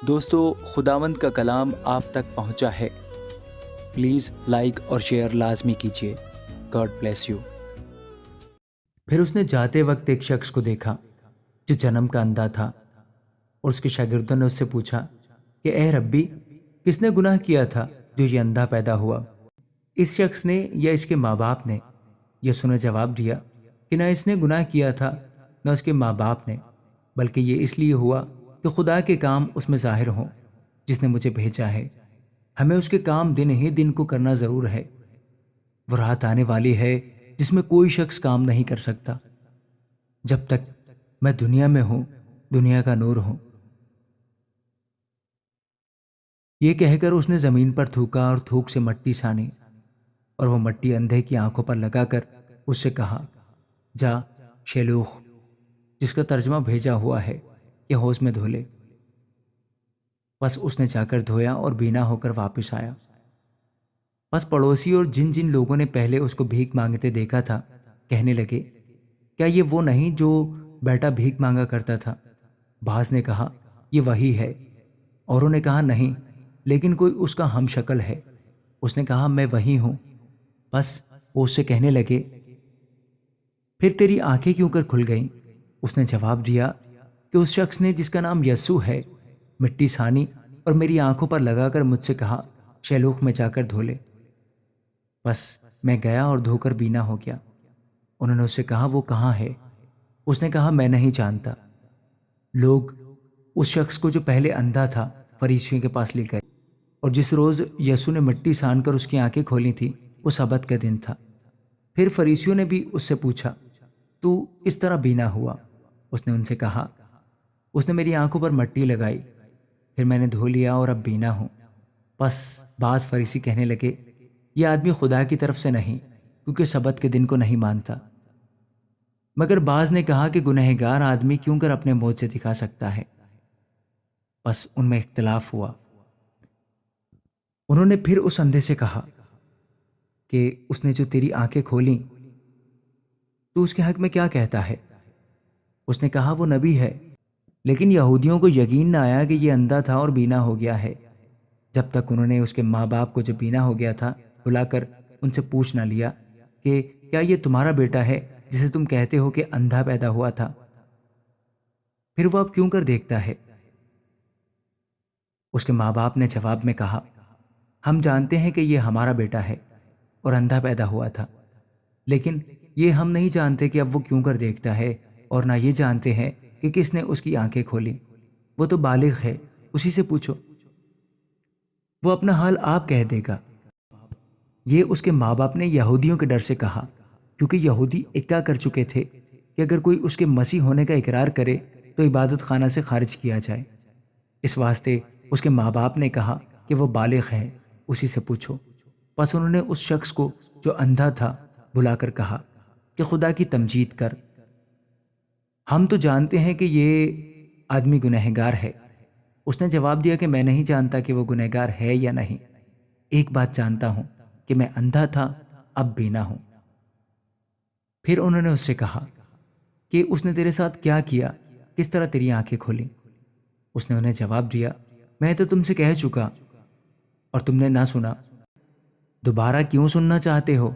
دوستو، خداوند کا کلام آپ تک پہنچا ہے۔ پلیز لائک اور شیئر لازمی کیجیے۔ God bless you. پھر اس نے جاتے وقت ایک شخص کو دیکھا جو جنم کا اندھا تھا، اور اس کے شاگردوں نے اس سے پوچھا کہ اے ربی، کس نے گناہ کیا تھا جو یہ اندھا پیدا ہوا، اس شخص نے یا اس کے ماں باپ نے؟ یسوع نے جواب دیا کہ نہ اس نے گناہ کیا تھا نہ اس کے ماں باپ نے، بلکہ یہ اس لیے ہوا کہ خدا کے کام اس میں ظاہر ہوں جس نے مجھے بھیجا ہے۔ ہمیں اس کے کام دن ہی دن کو کرنا ضرور ہے۔ وہ رات آنے والی ہے جس میں کوئی شخص کام نہیں کر سکتا جب تک میں دنیا میں ہوں، دنیا کا نور ہوں۔ یہ کہہ کر اس نے زمین پر تھوکا اور تھوک سے مٹی سانی، اور وہ مٹی اندھے کی آنکھوں پر لگا کر اس سے کہا، جا شیلوخ، جس کا ترجمہ بھیجا ہوا ہے کہ حوض میں دھو لے۔ بس اس نے جا کر دھویا اور بینا ہو کر واپس آیا۔ بس پڑوسی اور جن جن لوگوں نے پہلے اس کو بھیک مانگتے دیکھا تھا کہنے لگے، کیا یہ وہ نہیں جو بیٹا بھیک مانگا کرتا تھا؟ بعض نے کہا، یہ وہی ہے۔ اوروں نے کہا، نہیں، لیکن کوئی اس کا ہم شکل ہے۔ اس نے کہا، میں وہی ہوں۔ بس وہ اس سے کہنے لگے، پھر تیری آنکھیں کیوں کر کھل گئیں؟ اس نے جواب دیا کہ اس شخص نے جس کا نام یسوع ہے مٹی سانی اور میری آنکھوں پر لگا کر مجھ سے کہا، شیلوخ میں جا کر دھو لے۔ بس میں گیا اور دھو کر بینا ہو گیا۔ انہوں نے اس سے کہا، وہ کہاں ہے؟ اس نے کہا، میں نہیں جانتا۔ لوگ اس شخص کو جو پہلے اندھا تھا فریسیوں کے پاس لے گئے، اور جس روز یسوع نے مٹی سان کر اس کی آنکھیں کھولی تھی وہ سبت کا دن تھا۔ پھر فریسیوں نے بھی اس سے پوچھا، تو اس طرح بینا ہوا؟ اس نے ان سے کہا، اس نے میری آنکھوں پر مٹی لگائی، پھر میں نے دھو لیا اور اب بینا ہوں۔ بس بعض فریسی کہنے لگے، یہ آدمی خدا کی طرف سے نہیں، کیونکہ سبت کے دن کو نہیں مانتا۔ مگر بعض نے کہا کہ گنہگار آدمی کیوں کر اپنے موجزے دکھا سکتا ہے؟ بس ان میں اختلاف ہوا۔ انہوں نے پھر اس اندھے سے کہا کہ اس نے جو تیری آنکھیں کھولیں، تو اس کے حق میں کیا کہتا ہے؟ اس نے کہا، وہ نبی ہے۔ لیکن یہودیوں کو یقین نہ آیا کہ یہ اندھا تھا اور بینا ہو گیا ہے، جب تک انہوں نے اس کے ماں باپ کو جو بینا ہو گیا تھا بلا کر ان سے پوچھ نہ لیا کہ کیا یہ تمہارا بیٹا ہے جسے تم کہتے ہو کہ اندھا پیدا ہوا تھا؟ پھر وہ اب کیوں کر دیکھتا ہے؟ اس کے ماں باپ نے جواب میں کہا، ہم جانتے ہیں کہ یہ ہمارا بیٹا ہے اور اندھا پیدا ہوا تھا، لیکن یہ ہم نہیں جانتے کہ اب وہ کیوں کر دیکھتا ہے، اور نہ یہ جانتے ہیں کہ کس نے اس کی آنکھیں کھولی۔ وہ تو بالغ ہے، اسی سے پوچھو، وہ اپنا حال آپ کہہ دے گا۔ یہ اس کے ماں باپ نے یہودیوں کے ڈر سے کہا، کیونکہ یہودی اکا کر چکے تھے کہ اگر کوئی اس کے مسیح ہونے کا اقرار کرے تو عبادت خانہ سے خارج کیا جائے۔ اس واسطے اس کے ماں باپ نے کہا کہ وہ بالغ ہے، اسی سے پوچھو۔ پس انہوں نے اس شخص کو جو اندھا تھا بلا کر کہا کہ خدا کی تمجید کر، ہم تو جانتے ہیں کہ یہ آدمی گنہگار ہے۔ اس نے جواب دیا کہ میں نہیں جانتا کہ وہ گنہگار ہے یا نہیں، ایک بات جانتا ہوں کہ میں اندھا تھا، اب بینا ہوں۔ پھر انہوں نے اس سے کہا کہ اس نے تیرے ساتھ کیا کیا، کس طرح تیری آنکھیں کھولی؟ اس نے انہیں جواب دیا، میں تو تم سے کہہ چکا اور تم نے نہ سنا، دوبارہ کیوں سننا چاہتے ہو؟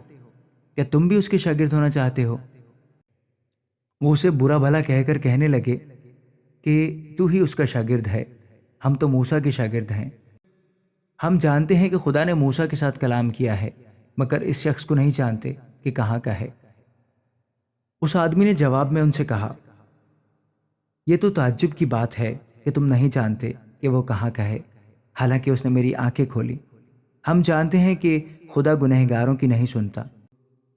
کیا تم بھی اس کے شاگرد ہونا چاہتے ہو؟ وہ اسے برا بھلا کہہ کر کہنے لگے کہ تو ہی اس کا شاگرد ہے، ہم تو موسیٰ کے شاگرد ہیں۔ ہم جانتے ہیں کہ خدا نے موسیٰ کے ساتھ کلام کیا ہے، مگر اس شخص کو نہیں جانتے کہ کہاں کا ہے۔ اس آدمی نے جواب میں ان سے کہا، یہ تو تعجب کی بات ہے کہ تم نہیں جانتے کہ وہ کہاں کا ہے، حالانکہ اس نے میری آنکھیں کھولی۔ ہم جانتے ہیں کہ خدا گنہگاروں کی نہیں سنتا،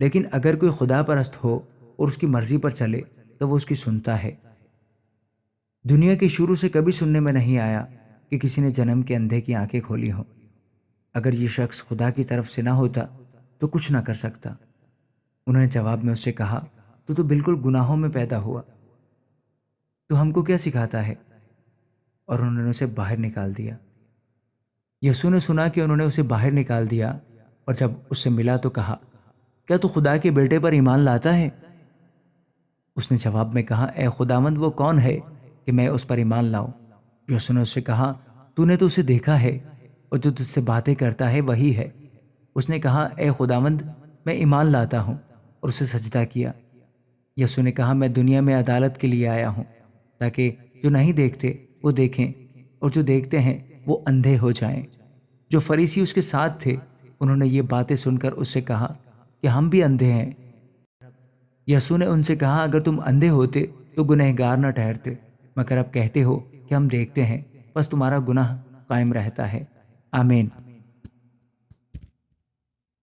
لیکن اگر کوئی خدا پرست ہو اور اس کی مرضی پر چلے تو وہ اس کی سنتا ہے۔ دنیا کے شروع سے کبھی سننے میں نہیں آیا کہ کسی نے جنم کے اندھے کی آنکھیں کھولی ہوں۔ اگر یہ شخص خدا کی طرف سے نہ ہوتا تو کچھ نہ کر سکتا۔ انہوں نے جواب میں اس سے کہا، تو بالکل گناہوں میں پیدا ہوا، تو ہم کو کیا سکھاتا ہے؟ اور انہوں نے اسے باہر نکال دیا۔ یسوع نے سنا کہ انہوں نے اسے باہر نکال دیا، اور جب اس سے ملا تو کہا، کیا تو خدا کے بیٹے پر ایمان لاتا ہے؟ اس نے جواب میں کہا، اے خداوند، وہ کون ہے کہ میں اس پر ایمان لاؤں؟ یسوع نے اس سے کہا، تو نے تو اسے دیکھا ہے اور جو تجھ سے باتیں کرتا ہے وہی ہے۔ اس نے کہا اے خداوند میں ایمان لاتا ہوں، اور اسے سجدہ کیا۔ یسوع نے کہا میں دنیا میں عدالت کے لیے آیا ہوں تاکہ جو نہیں دیکھتے وہ دیکھیں اور جو دیکھتے ہیں وہ اندھے ہو جائیں۔ جو فریسی اس کے ساتھ تھے انہوں نے یہ باتیں سن کر اس سے کہا کہ ہم بھی اندھے ہیں۔ یسوع نے ان سے کہا اگر تم اندھے ہوتے تو گنہگار نہ ٹھہرتے، مگر اب کہتے ہو کہ ہم دیکھتے ہیں، بس تمہارا گناہ قائم رہتا ہے۔ آمین۔